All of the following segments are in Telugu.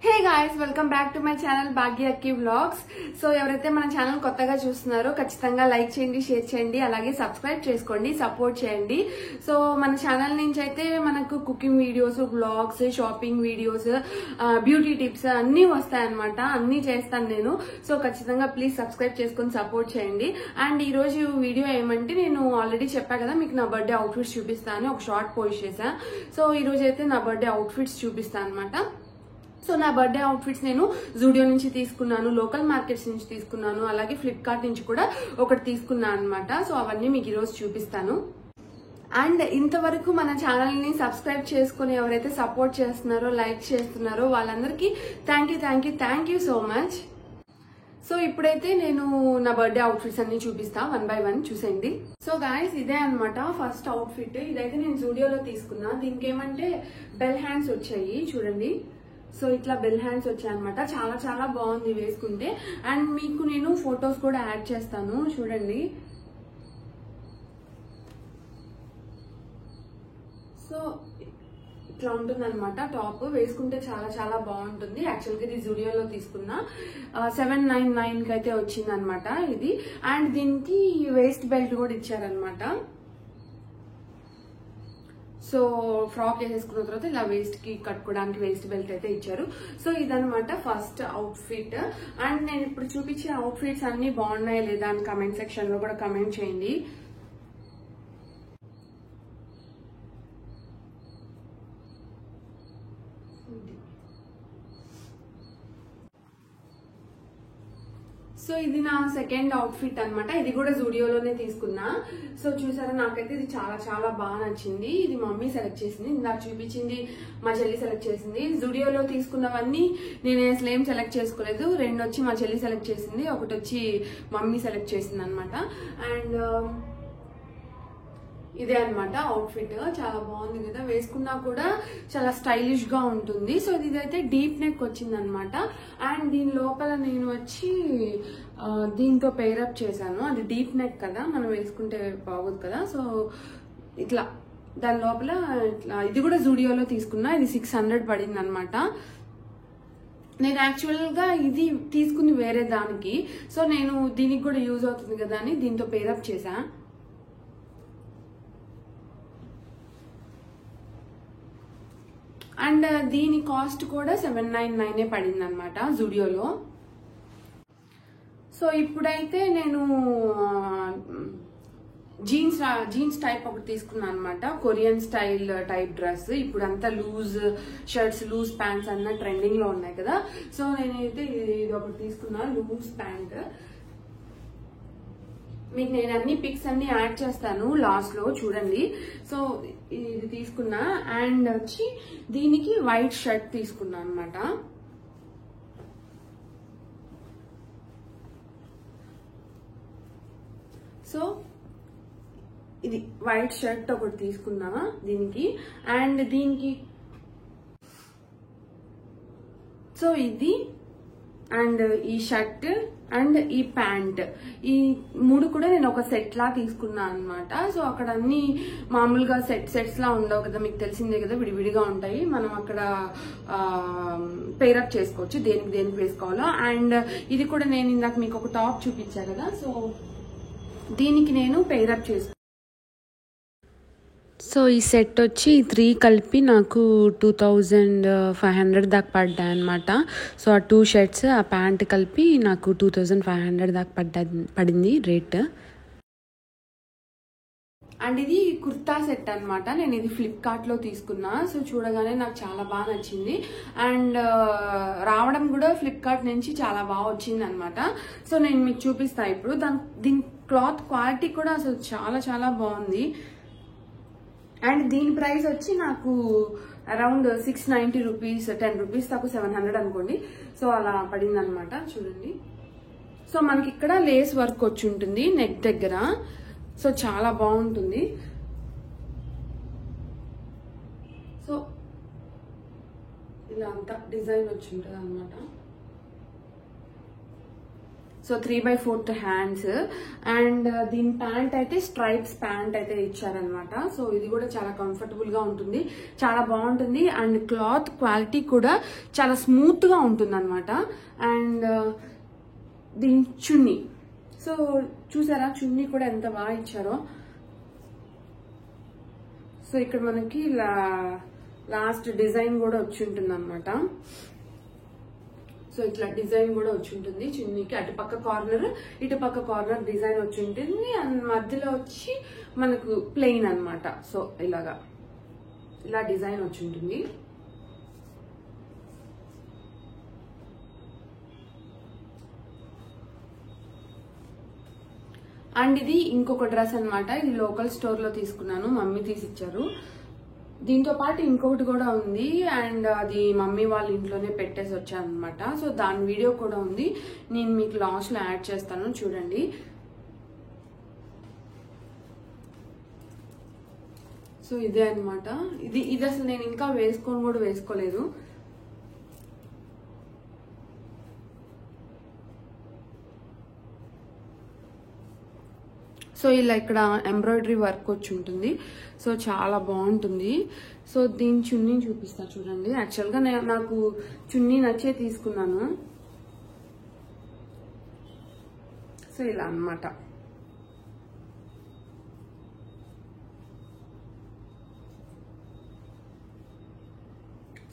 Hey guys, welcome back to my channel Bhagya Akki vlogs. So ఎవరైతే మన ఛానల్ కొత్తగా చూస్తున్నారో ఖచ్చితంగా లైక్ చేయండి, షేర్ చేయండి, అలాగే సబ్స్క్రైబ్ చేసుకోండి, సపోర్ట్ చేయండి. సో మన ఛానల్ నుంచి అయితే మనకు cooking videos, vlogs, shopping videos, beauty tips అన్ని వస్తాయన్నమాట. అన్ని చేస్తాను నేను. సో ఖచ్చితంగా ప్లీజ్ సబ్స్క్రైబ్ చేసుకొని సపోర్ట్ చేయండి. అండ్ ఈ రోజు వీడియో ఏమంటే, నేను ఆల్రెడీ చెప్పా కదా మీకు నా బర్త్డే అవుట్ఫిట్స్ చూపిస్తాను, ఒక షార్ట్ పోస్ట్ చేశా. సో ఈ రోజు అయితే నా బర్త్డే అవుట్ఫిట్స్ చూపిస్తాను అనమాట. సో నా బర్త్డే అవుట్ఫిట్స్ నేను జూడియో నుంచి తీసుకున్నాను, లోకల్ మార్కెట్స్ నుంచి తీసుకున్నాను, అలాగే ఫ్లిప్కార్ట్ నుంచి కూడా ఒకటి తీసుకున్నాను అనమాట. సో అవన్నీ మీకు ఈరోజు చూపిస్తాను. అండ్ ఇంతవరకు మన ఛానల్ ని సబ్స్క్రైబ్ చేసుకుని ఎవరైతే సపోర్ట్ చేస్తున్నారో, లైక్ చేస్తున్నారో వాళ్ళందరికీ thank you so much. So ఇప్పుడైతే నేను నా బర్త్డే అవుట్ఫిట్స్ అన్ని చూపిస్తా, 1 by 1 చూసేయండి. సో గాయస్, ఇదే అనమాట ఫస్ట్ అవుట్ఫిట్. ఇదైతే నేను జూడియోలో తీసుకున్నా. దీనికి ఏమంటే బెల్ హ్యాండ్స్ వచ్చాయి చూడండి. సో ఇట్లా బెల్ హ్యాండ్స్ వచ్చాయన్నమాట. చాలా చాలా బాగుంది వేసుకుంటే. అండ్ మీకు నేను ఫొటోస్ కూడా యాడ్ చేస్తాను చూడండి. సో ఇట్లా ఉంటుంది అనమాట. టాప్ వేసుకుంటే చాలా చాలా బాగుంటుంది. యాక్చువల్గా ఇది జూడియోలో తీసుకున్నా, 799 కి అయితే వచ్చింది అనమాట ఇది. అండ్ దీనికి వేస్ట్ బెల్ట్ కూడా ఇచ్చారనమాట. సో ఫ్రాక్ వేసేసుకున్న తర్వాత ఇలా వేస్ట్ కి కట్టుకోవడానికి వేస్ట్ బెల్ట్ అయితే ఇచ్చారు. సో ఇదనమాట ఫస్ట్ అవుట్ఫిట్. అండ్ నేను ఇప్పుడు చూపించే అవుట్ఫిట్స్ అన్ని బాగున్నాయా లేదా అని కమెంట్ సెక్షన్ లో కూడా కమెంట్ చేయండి. సో ఇది నా సెకండ్ అవుట్ఫిట్ అనమాట. ఇది కూడా జూడియోలోనే తీసుకున్నా. సో చూసారా, నాకైతే ఇది చాలా చాలా బాగా నచ్చింది. ఇది మమ్మీ సెలెక్ట్ చేసింది, నాకు చూపించింది మా చెల్లి సెలెక్ట్ చేసింది. జూడియోలో తీసుకున్నవన్నీ నేను అసలు ఏం సెలెక్ట్ చేసుకోలేదు. 2 వచ్చి మా చెల్లి సెలెక్ట్ చేసింది, ఒకటి వచ్చి మమ్మీ సెలెక్ట్ చేసింది అనమాట. అండ్ ఇదే అనమాట అవుట్ఫిట్. చాలా బాగుంది కదా, వేసుకున్నా కూడా చాలా స్టైలిష్ గా ఉంటుంది. సో ఇదైతే డీప్ నెక్ వచ్చింది అనమాట. అండ్ దీని లోపల నేను వచ్చి దీంతో పేరప్ చేశాను. అది డీప్ నెక్ కదా, మనం వేసుకుంటే బాగోదు కదా. సో ఇట్లా దాని లోపల ఇట్లా, ఇది కూడా జూడియోలో తీసుకున్నా. ఇది 600 పడింది అనమాట. నేను యాక్చువల్ గా ఇది తీసుకుంది వేరే దానికి. సో నేను దీనికి కూడా యూజ్ అవుతుంది కదా అని దీంతో పేరప్ చేశా. అండ్ దీని కాస్ట్ కూడా 799 పడింది అనమాట జూడియోలో. సో ఇప్పుడైతే నేను జీన్స్ టైప్ ఒకటి తీసుకున్నాను అనమాట. Korean style type dress. ఇప్పుడు అంతా లూజ్ షర్ట్స్, లూజ్ ప్యాంట్స్ అన్న ట్రెండింగ్ లో ఉన్నాయి కదా. సో నేనైతే ఇది ఒకటి తీసుకున్నా, లూజ్ ప్యాంట్. మీకు నేను అన్ని పిక్స్ అన్ని యాడ్ చేస్తాను లాస్ట్ లో చూడండి. సో ఇది తీసుకున్నా. అండ్ వచ్చి దీనికి వైట్ షర్ట్ తీసుకున్నా అనమాట. సో ఇది వైట్ షర్ట్ ఒకటి తీసుకున్నా దీనికి. అండ్ దీనికి సో ఇది అండ్ ఈ షర్ట్ అండ్ ఈ ప్యాంట్, ఈ 3 కూడా నేను ఒక సెట్ లా తీసుకున్నా అనమాట. సో అక్కడ అన్ని మామూలుగా సెట్స్ లా ఉండవు కదా, మీకు తెలిసిందే కదా, విడివిడిగా ఉంటాయి. మనం అక్కడ పేరప్ చేసుకోవచ్చు దేనికి వేసుకోవాలో. అండ్ ఇది కూడా నేను ఇందాక మీకు ఒక టాప్ చూపించా కదా, సో దీనికి నేను పేరప్ చేసుకున్నాను. సో ఈ సెట్ వచ్చి 3 కలిపి నాకు 2500 దాకా పడ్డాయి అనమాట. సో ఆ 2 షర్ట్స్, ఆ ప్యాంట్ కలిపి నాకు 2500 దాకా పడింది రేట్. అండ్ ఇది కుర్తా సెట్ అనమాట. నేను ఇది ఫ్లిప్కార్ట్ లో తీసుకున్నా. సో చూడగానే నాకు చాలా బాగా నచ్చింది. అండ్ రావడం కూడా ఫ్లిప్కార్ట్ నుంచి చాలా బాగా వచ్చింది అనమాట. సో నేను మీకు చూపిస్తా ఇప్పుడు. దీని క్లాత్ క్వాలిటీ కూడా అసలు చాలా చాలా బాగుంది. అండ్ దీని ప్రైస్ వచ్చి నాకు అరౌండ్ 690 రూపీస్, 10 రూపీస్ తక్కువ, 700 అనుకోండి. సో అలా పడింది అనమాట. చూడండి, సో మనకి ఇక్కడ లేస్ వర్క్ వచ్చి ఉంటుంది నెక్ దగ్గర. సో చాలా బాగుంటుంది. సో ఇలా అంతా డిజైన్ వచ్చి ఉంటుంది అనమాట. So 3/4 hands. అండ్ దీని ప్యాంట్ అయితే స్ట్రైప్స్ ప్యాంట్ అయితే ఇచ్చారనమాట. సో ఇది కూడా చాలా కంఫర్టబుల్ గా ఉంటుంది, చాలా బాగుంటుంది. అండ్ క్లాత్ క్వాలిటీ కూడా చాలా స్మూత్ గా ఉంటుంది అనమాట. అండ్ దీని చున్నీ, సో చూసారా చున్నీ కూడా ఎంత బాగా ఇచ్చారో. సో ఇక్కడ మనకి లాస్ట్ డిజైన్ కూడా వచ్చి ఉంటుంది అనమాట. సో ఇట్లా డిజైన్ కూడా వచ్చి ఉంటుంది చున్నీకి, అటుపక్క కార్నర్ ఇటుపక్క కార్నర్ డిజైన్ వచ్చి ఉంటుంది. అండ్ మధ్యలో వచ్చి మనకు ప్లెయిన్ అనమాట. సో ఇలా డిజైన్ వచ్చి ఉంటుంది. అండ్ ఇది ఇంకొక డ్రెస్ అనమాట. ఇది లోకల్ స్టోర్ లో తీసుకున్నాను, మమ్మీ తీసిచ్చారు. దీంతో పాటు ఇంకొకటి కూడా ఉంది, అండ్ అది మమ్మీ వాళ్ళ ఇంట్లోనే పెట్టేసి వచ్చాను అనమాట. సో దాని వీడియో కూడా ఉంది, నేను మీకు లాస్ట్ లో యాడ్ చేస్తాను, చూడండి. సో ఇదే అనమాట. ఇది అసలు నేను ఇంకా వేసుకోలేదు. సో ఇలా ఇక్కడ ఎంబ్రాయిడరీ వర్క్ వచ్చి ఉంటుంది. సో చాలా బాగుంటుంది. సో దీని చున్నీ చూపిస్తా చూడండి. యాక్చువల్గా నాకు చున్నీ నచ్చే తీసుకున్నాను. సో ఇలా అన్నమాట.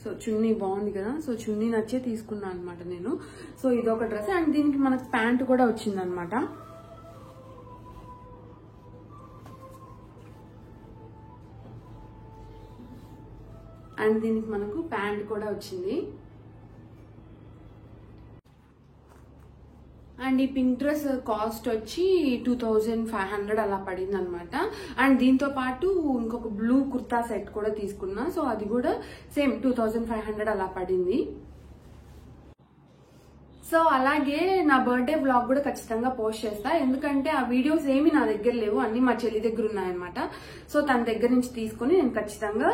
సో చున్నీ బాగుంది కదా. సో చున్నీ నచ్చే తీసుకున్నాను అనమాట నేను. సో ఇదొక డ్రెస్. అండ్ దీనికి మనకు ప్యాంట్ కూడా వచ్చింది అనమాట. అండ్ దీనికి మనకు ప్యాంట్ కూడా వచ్చింది. అండ్ ఈ పింక్ డ్రెస్ కాస్ట్ వచ్చి 2500 అలా పడింది అనమాట. అండ్ దీంతో పాటు ఇంకొక బ్లూ కుర్తా సెట్ కూడా తీసుకున్నా. సో అది కూడా సేమ్ 2500 అలా పడింది. సో అలాగే నా బర్త్డే బ్లాగ్ కూడా ఖచ్చితంగా పోస్ట్ చేస్తా, ఎందుకంటే ఆ వీడియోస్ ఏమి నా దగ్గర లేవు, అన్ని మా చెల్లి దగ్గర ఉన్నాయన్నమాట. సో తన దగ్గర నుంచి తీసుకుని నేను ఖచ్చితంగా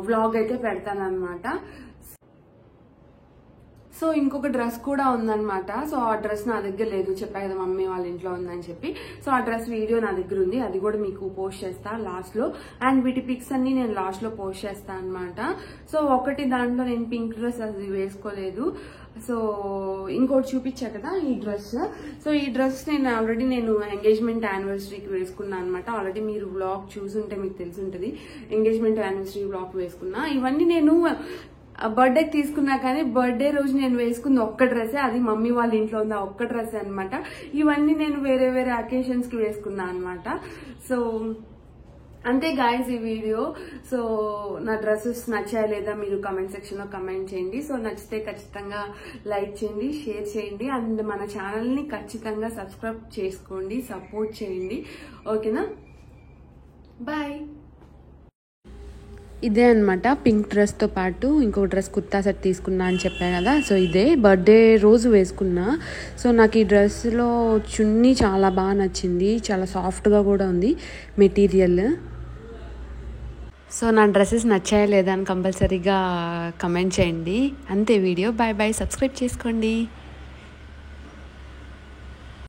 వ్లాగ్ అయితే పెడతాను అనమాట. సో ఇంకొక డ్రెస్ కూడా ఉందన్నమాట. సో ఆ డ్రెస్ నా దగ్గర లేదు, చెప్పా కదా మమ్మీ వాళ్ళ ఇంట్లో ఉందని చెప్పి. సో ఆ డ్రెస్ వీడియో నా దగ్గర ఉంది, అది కూడా మీకు పోస్ట్ చేస్తా లాస్ట్ లో. అండ్ వీటి పిక్స్ అన్ని నేను లాస్ట్ లో పోస్ట్ చేస్తా అనమాట. సో ఒకటి దాంట్లో నేను పింక్ డ్రెస్ అది వేసుకోలేదు. సో ఇంకోటి చూపించా కదా ఈ డ్రెస్. సో ఈ డ్రెస్ ఆల్రెడీ నేను ఎంగేజ్మెంట్ యానివర్సరీకి వేసుకున్నాను అనమాట. ఆల్రెడీ మీరు వ్లాగ్ చూసుంటే మీకు తెలిసి ఉంటుంది, ఎంగేజ్మెంట్ యానివర్సరీ వ్లాగ్ వేసుకున్నా. ఇవన్నీ నేను బర్త్డేకి తీసుకున్నా, కానీ బర్త్డే రోజు నేను వేసుకుంది ఒక్క డ్రెస్సే, అది మమ్మీ వాళ్ళ ఇంట్లో ఉంది ఆ ఒక్క డ్రెస్ అనమాట. ఇవన్నీ నేను వేరే వేరే అకేషన్స్ కి వేసుకున్నా అనమాట. సో అంతే గాయస్ ఈ వీడియో. సో నా డ్రెస్సెస్ నచ్చాయా లేదా మీరు కమెంట్ సెక్షన్ లో కమెంట్ చేయండి. సో నచ్చితే ఖచ్చితంగా లైక్ చేయండి, షేర్ చేయండి. అండ్ మన ఛానల్ ని ఖచ్చితంగా సబ్స్క్రైబ్ చేసుకోండి, సపోర్ట్ చేయండి. ఓకేనా, బాయ్. ఇదే అనమాట, పింక్ డ్రెస్తో పాటు ఇంకో డ్రెస్ కుర్తా సెట్ తీసుకున్నా అని చెప్పాను కదా. సో ఇదే బర్త్డే రోజు వేసుకున్నా. సో నాకు ఈ డ్రెస్లో చున్నీ చాలా బాగా నచ్చింది, చాలా సాఫ్ట్గా కూడా ఉంది మెటీరియల్. సో నా డ్రెస్సెస్ నచ్చాయా లేదా అని కంపల్సరీగా కమెంట్ చేయండి. అంతే వీడియో. బాయ్ బాయ్, సబ్స్క్రైబ్ చేసుకోండి.